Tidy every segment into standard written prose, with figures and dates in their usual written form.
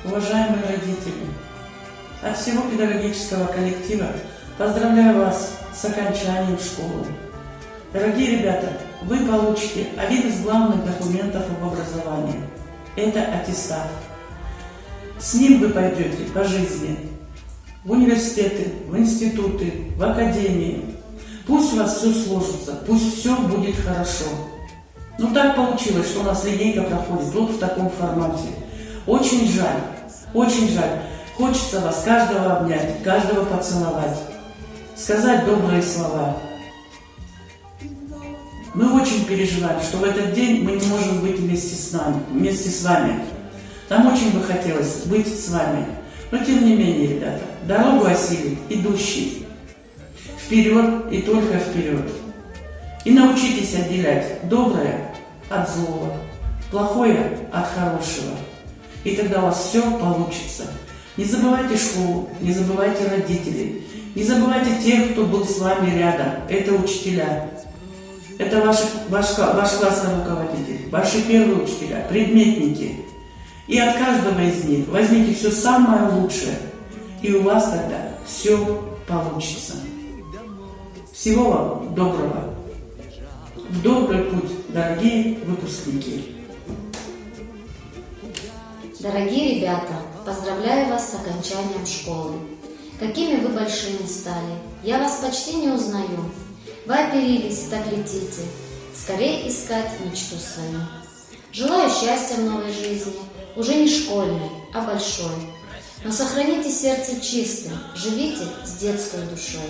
уважаемые родители! От всего педагогического коллектива поздравляю вас с окончанием школы. Дорогие ребята, вы получите один из главных документов об образовании. Это аттестат. С ним вы пойдете по жизни в университеты, в институты, в академии. Пусть у вас все сложится, пусть все будет хорошо. Ну так получилось, что у нас линейка проходит вот в таком формате. Очень жаль, очень жаль. Хочется вас каждого обнять, каждого поцеловать, сказать добрые слова. Мы очень переживаем, что в этот день мы не можем быть вместе с вами. Нам очень бы хотелось быть с вами. Но тем не менее, ребята, дорогу осилит идущий. Вперед и только вперед. И научитесь отделять доброе от злого, плохое от хорошего. И тогда у вас все получится. Не забывайте школу, не забывайте родителей, не забывайте тех, кто был с вами рядом. Это учителя. Это ваш классный руководитель, ваши первые учителя, предметники. И от каждого из них возьмите все самое лучшее, и у вас тогда все получится. Всего вам доброго. В добрый путь, дорогие выпускники. Дорогие ребята, поздравляю вас с окончанием школы. Какими вы большими стали, я вас почти не узнаю. Вы оперились, так летите, скорее искать мечту свою. Желаю счастья в новой жизни, уже не школьной, а большой. Но сохраните сердце чистым, живите с детской душой.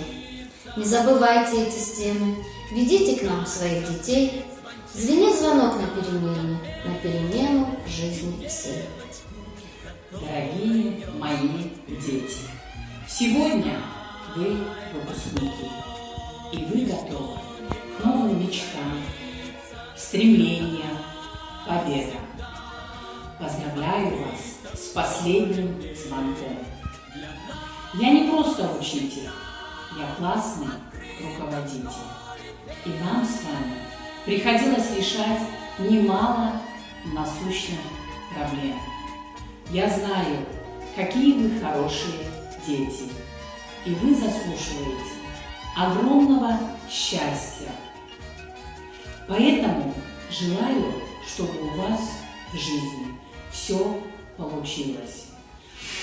Не забывайте эти стены, ведите к нам своих детей. Звенит звонок на перемену жизни всей. Дорогие мои дети, сегодня вы выпускники, и вы готовы к новым мечтам, стремлениям, победам. Поздравляю вас с последним звонком. Я не просто учитель, я классный руководитель. И нам с вами приходилось решать немало насущных проблем. Я знаю, какие вы хорошие дети, и вы заслуживаете огромного счастья. Поэтому желаю, чтобы у вас в жизни все получилось.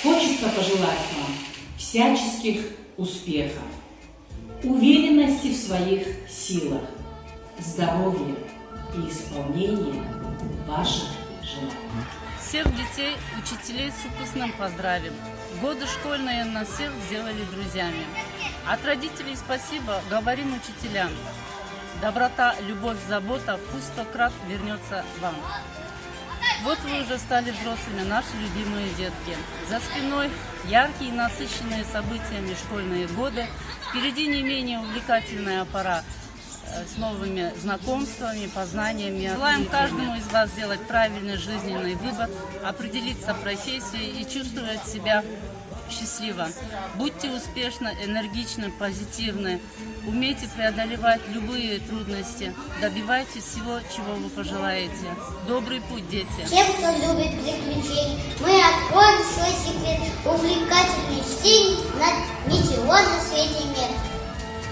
Хочется пожелать вам всяческих успехов, уверенности в своих силах, здоровья и исполнения ваших желаний. Всех детей, учителей с выпускным поздравим. Годы школьные нас всех сделали друзьями. От родителей спасибо говорим учителям. Доброта, любовь, забота пусть 100 крат вернется вам. Вот вы уже стали взрослыми, наши любимые детки. За спиной яркие и насыщенные событиями школьные годы. Впереди не менее увлекательная пора с новыми знакомствами, познаниями. Желаем каждому из вас сделать правильный жизненный выбор, определиться профессией и чувствовать себя счастливо. Будьте успешны, энергичны, позитивны. Умейте преодолевать любые трудности. Добивайтесь всего, чего вы пожелаете. Добрый путь, дети! Всем, кто любит приключения, мы откроем свой секрет. Увлекательный чтение, ничего на свете нет.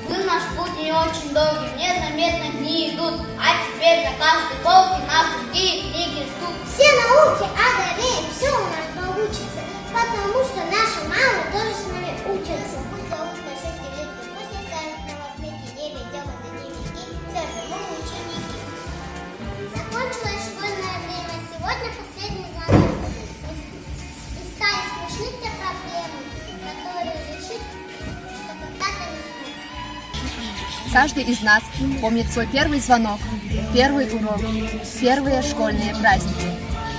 Вы наш путь не очень долгий, незаметно дни идут, а теперь на каждой полке нас другие книги ждут. Все науки одолеем, все у нас получится, потому что наши мамы тоже с нами учатся. Пусть зовут на 6 лет, пусть не ставят нам отметки, не ведем на дневники, все же мы ученики. Закончилось школьное время, сегодня последний звонок. И стали смешны те проблемы, которые решить, что когда-то не смог. Каждый из нас помнит свой первый звонок, первый урок, первые школьные праздники.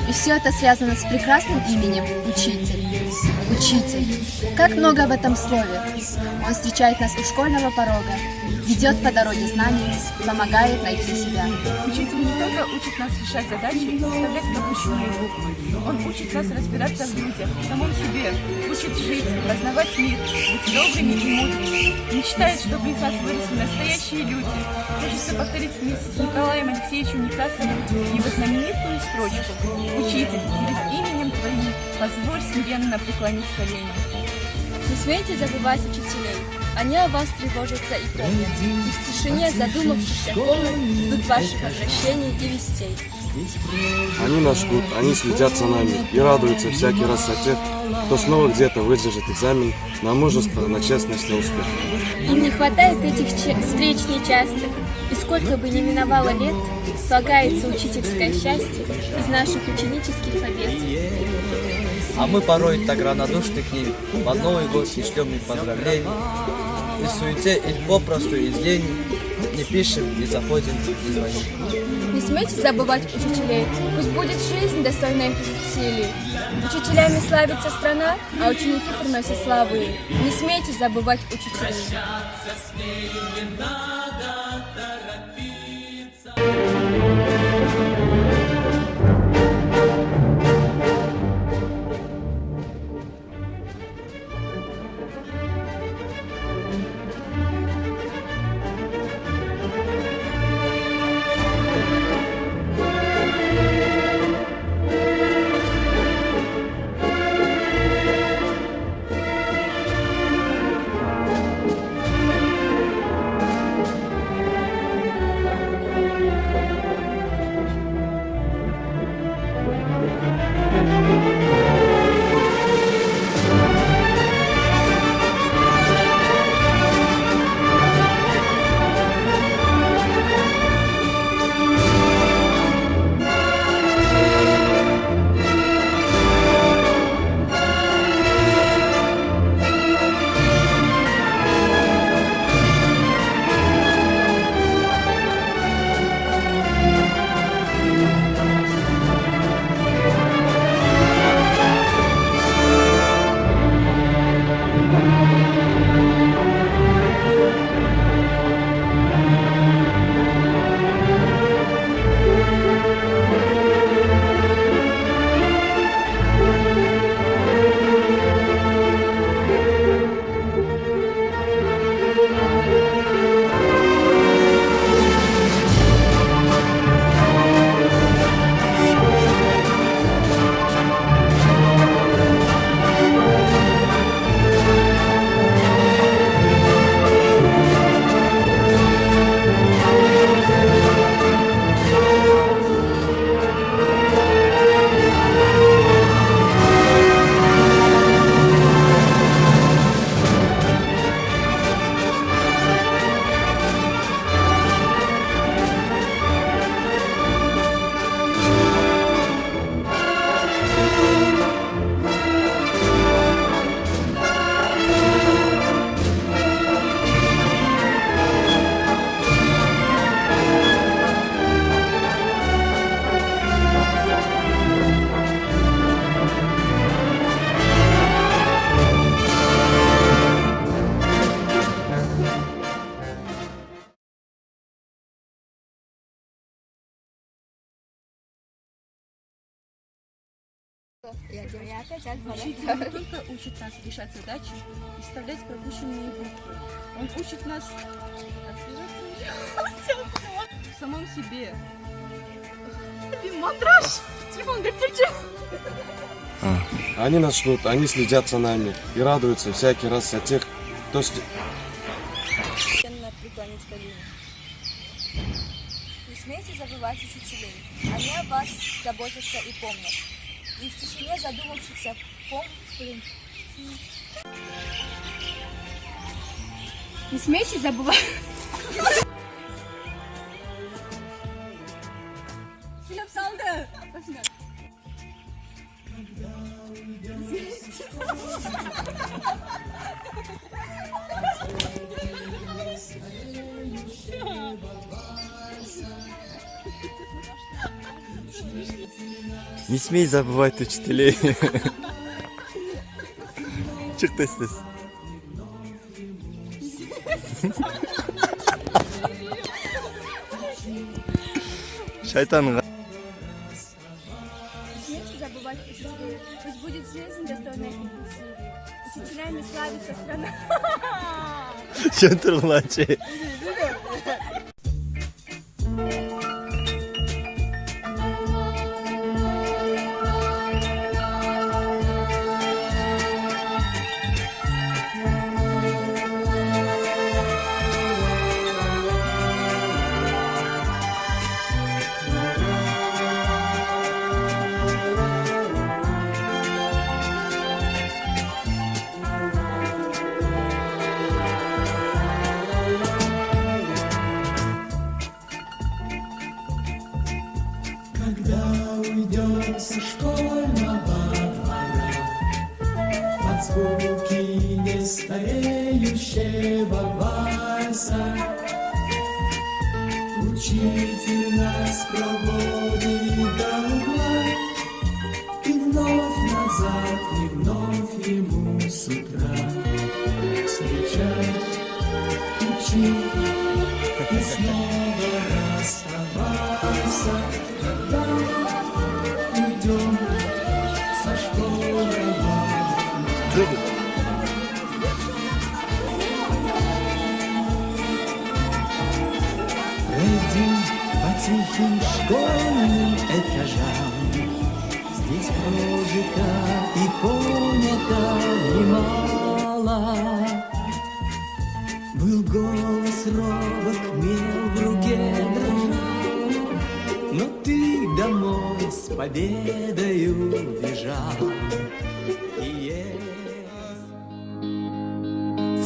И все это связано с прекрасным именем «Учитель». Учитель. Как много в этом слове. Он встречает нас у школьного порога, ведет по дороге знаний, помогает найти себя. Учитель не только учит нас решать задачи и вставлять пропущенные буквы. Он учит нас разбираться в людях, в самом себе, учит жить, познавать мир, быть добрыми и мудрыми. Мечтает, чтобы из нас выросли настоящие люди. Хочется повторить вместе с Николаем Алексеевичем Некрасовым его знаменитую строчку: «Учитель, перед именем твоим позволь смиренно преклонить колени. Не смейте забывать учителей. Они о вас тревожатся и помнят. И в тишине задумавшихся комнат ждут ваших возвращений и вестей. Они нас ждут, они следят за нами и радуются всякий раз о тех, кто снова где-то выдержит экзамен на мужество, на честность, на успех. Им не хватает этих встреч нечастых, и сколько бы ни миновало лет, слагается учительское счастье из наших ученических побед. А мы порой так равнодушны к ним, под Новый год не шлем им поздравлений, и в суете или попросту из лени не пишем, не заходим, не звоним. Не смейте забывать учителей, пусть будет жизнь достойна их усилий. Учителями славится страна, а ученики приносят славу ей. Не смейте забывать учителей. Учитель не только учит нас решать задачи и вставлять пропущенные буквы. Он учит нас в самом себе. Они нас ждут, они следят за нами и радуются всякий раз о тех, кто Преклонить колени. Не смейте забывать учителей. Они о вас заботятся и помнят. И в тишине задумавшихся Не смейте забывать. Film saldı. Не смей забывать учителей. Çıktı siz. Шайтан. Не смейте забывать учителей. Пусть будет жизнь достойна их усилий. Учителями славится страна. Чентерлачи. звуки нестареющего вальса. Учитель нас проводит до угла, и вновь назад, и вновь ему с утра встречать, учить и снова расставаться, когда уйдем со школы. Пройдем по тихим школьным этажам, здесь прожито и понято немало. Был голос робок, мел в руке дрожал, но ты домой с победою бежал.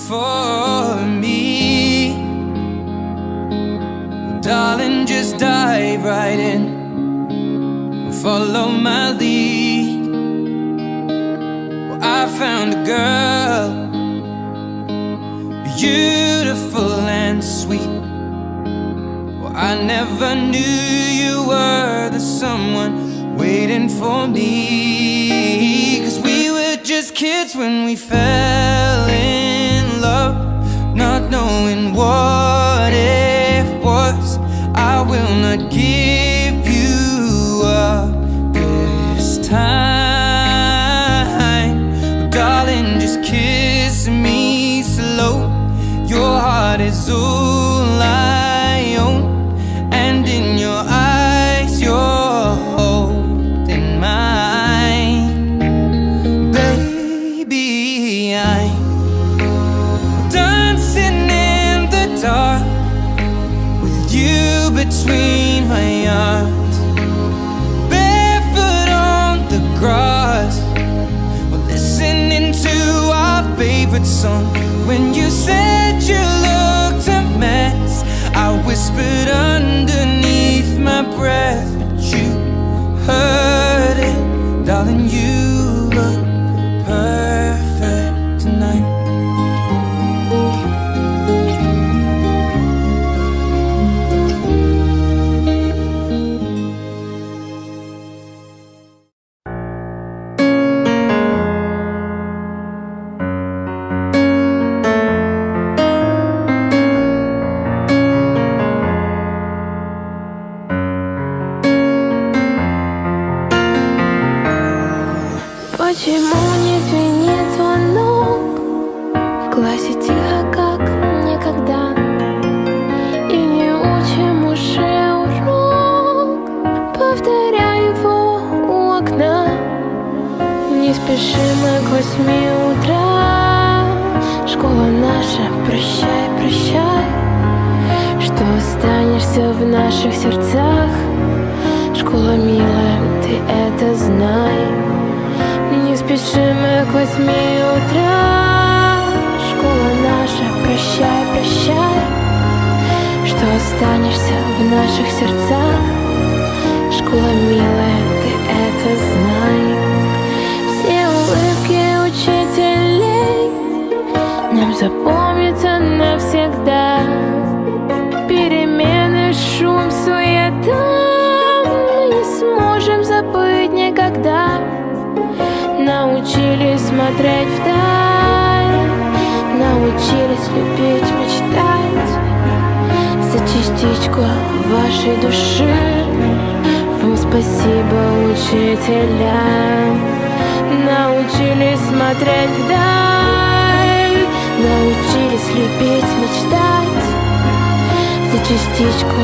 For me, darling, just dive right in, follow my lead. Well, I found a girl, beautiful and sweet. Well, I never knew you were the someone waiting for me, 'cause we were just kids when we fell in love, not knowing what it was. I will not give you up this time. Oh, darling, just kiss me slow. Your heart is all I own, and in your eyes you're holding mine. Baby, I'm dancing in the dark with you between my arms, barefoot on the grass. We're listening to our favorite song. When you said you looked a mess, I whispered underneath my breath, but you heard it. Darling, you look perfect tonight. Почему не звенит звонок? В классе тихо, как никогда, и не учим уже урок. Повторяю его у окна. Не спешим мы к 8 утра. Школа наша, прощай, прощай, что останешься в наших сердцах. Школа милая, ты это знай. Не спешим мы к 8 утра. Школа наша, прощай, прощай, что останешься в наших сердцах. Школа милая, ты это знай. Все улыбки учителей нам запомнятся навсегда. Перемены, шум, суета мы не сможем забыть никогда. Научились смотреть вдаль, научились любить, мечтать. За частичку вашей души вам спасибо, учителям. Научились смотреть вдаль, научились любить, мечтать. За частичку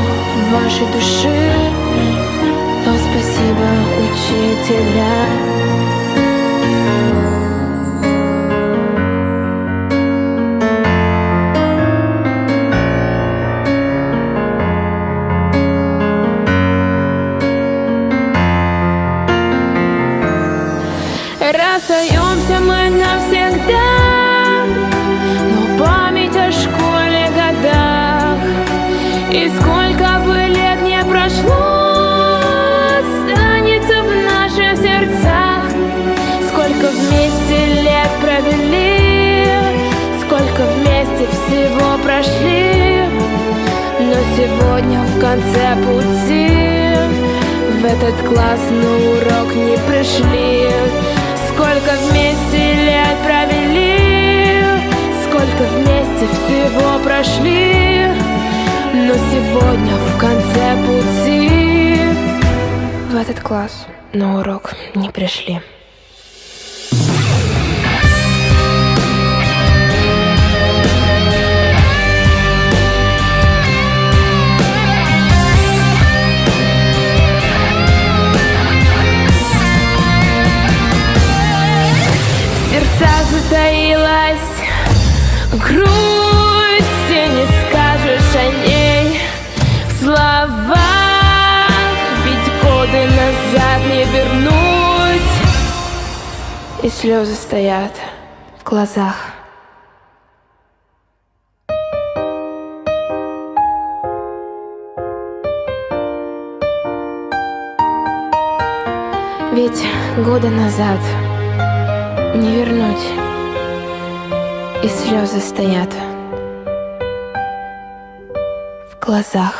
вашей души вам спасибо, учителя. Расстаемся мы навсегда, но память о школе годах, и сколько бы лет не прошло, останется в наших сердцах. Сколько вместе лет провели, всего прошли, но сегодня в конце пути в этот класс на урок не пришли. Сколько вместе лет провели, сколько вместе всего прошли, но сегодня в конце пути в этот класс на урок не пришли. Затаилась грусть, и не скажешь о ней в словах, ведь годы назад не вернуть, и слезы стоят в глазах. Ведь годы назад не вернуть, и слезы стоят в глазах.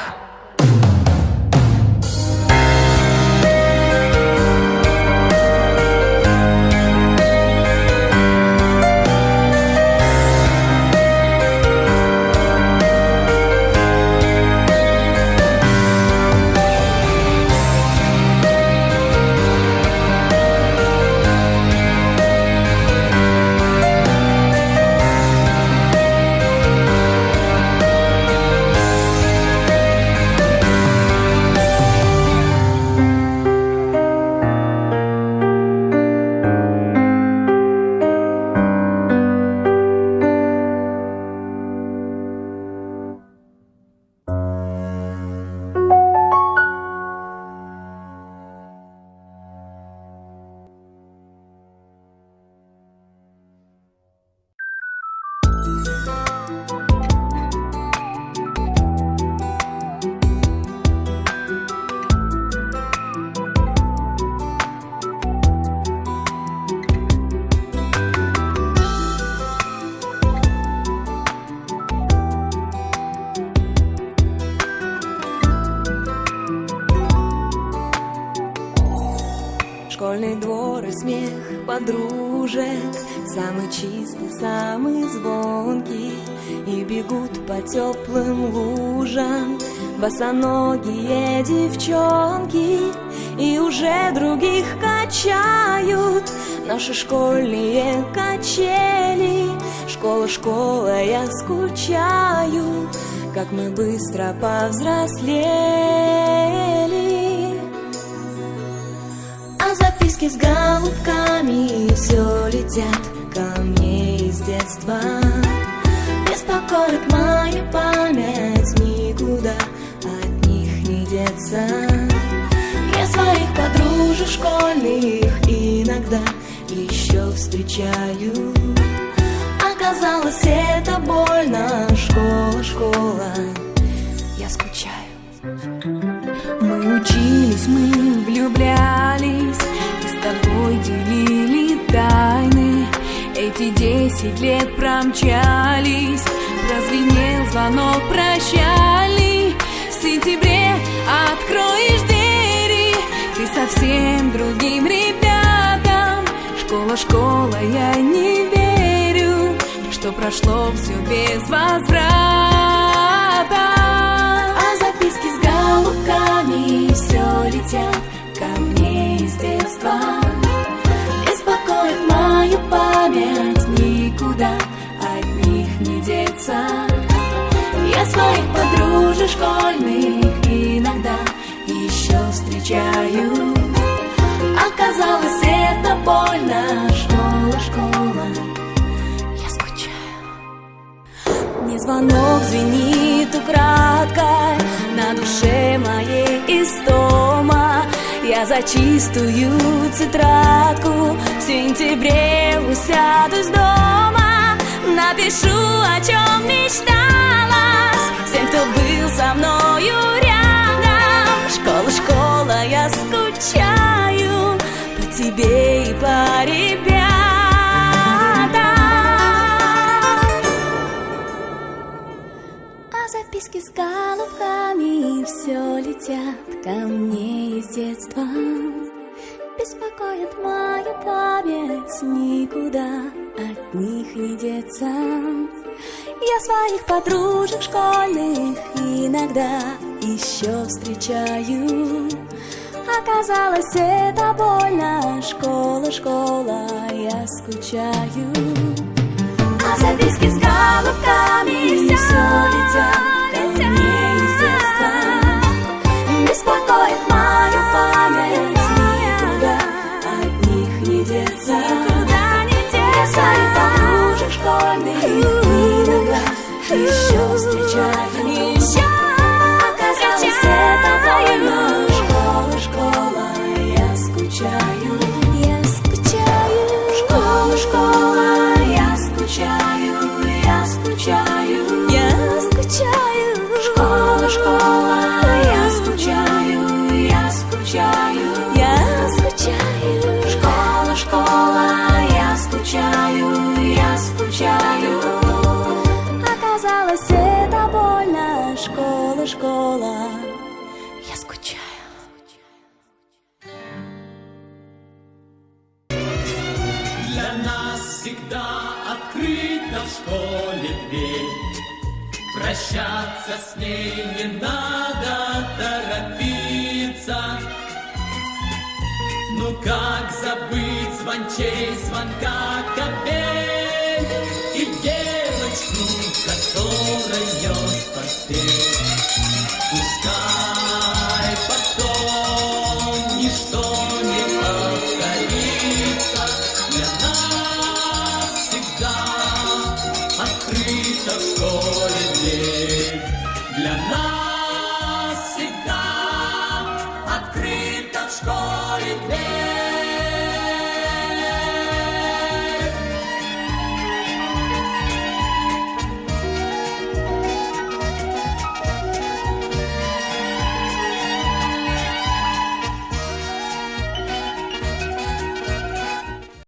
Школьный двор и смех подружек, самый чистый, самый звонкий, и бегут по теплым лужам босоногие девчонки, и уже других качают наши школьные качели. Школа, школа, я скучаю, как мы быстро повзрослели. Записки с голубками все летят ко мне из детства. Беспокоит мою память, никуда от них не деться. Я своих подружек школьных иногда еще встречаю. Оказалось, это больно. Школа, школа, я скучаю. Мы учились, мы влюблялись, и с тобой делили тайны. Эти 10 лет промчались, прозвенел звонок прощальный. В сентябре откроешь двери ты совсем другим ребятам. Школа, школа, я не верю, что прошло все без возврата. А записки с голубками все летят ко мне из детства. Беспокоит мою память, никуда от них не деться. Я своих подружек школьных иногда еще встречаю. Оказалось, это больно. Школа, школа, я скучаю. Мне звонок звенит украдкой, на душе моей истома. Я за чистую тетрадку в сентябре усядусь дома. Напишу, о чем мечталась всем, кто был со мною рядом. Школа, школа, я скучаю по тебе и по ребятам. все летят ко мне из детства. Беспокоит мою память, никуда от них не деться. Я своих подружек школьных иногда еще встречаю. Оказалось, это больно, школа, школа, я скучаю. А записки с голубками все летят ко мне из детства. Беспокоит мою память, никуда от них не деться. Я своих подружек школьных иногда еще встречаю. Оказалось, это больно, школа, школа, я скучаю. Я скучаю. Школа, школа, я скучаю. Я скучаю. Я скучаю. Школа, школа, я скучаю. Я скучаю. Я скучаю. Школа, школа, я скучаю. Я скучаю. Оказалось, это больно, школа, школа, я скучаю. Для нас всегда открыта в школе дверь. Прощаться с ней не надо торопиться. Ну как забыть звончей, звонка капель и девочку, которой нес портфель. Пускай потом ничто не повторится, для нас всегда открыта в школе дверь. Для нас всегда открыта в школе дверь.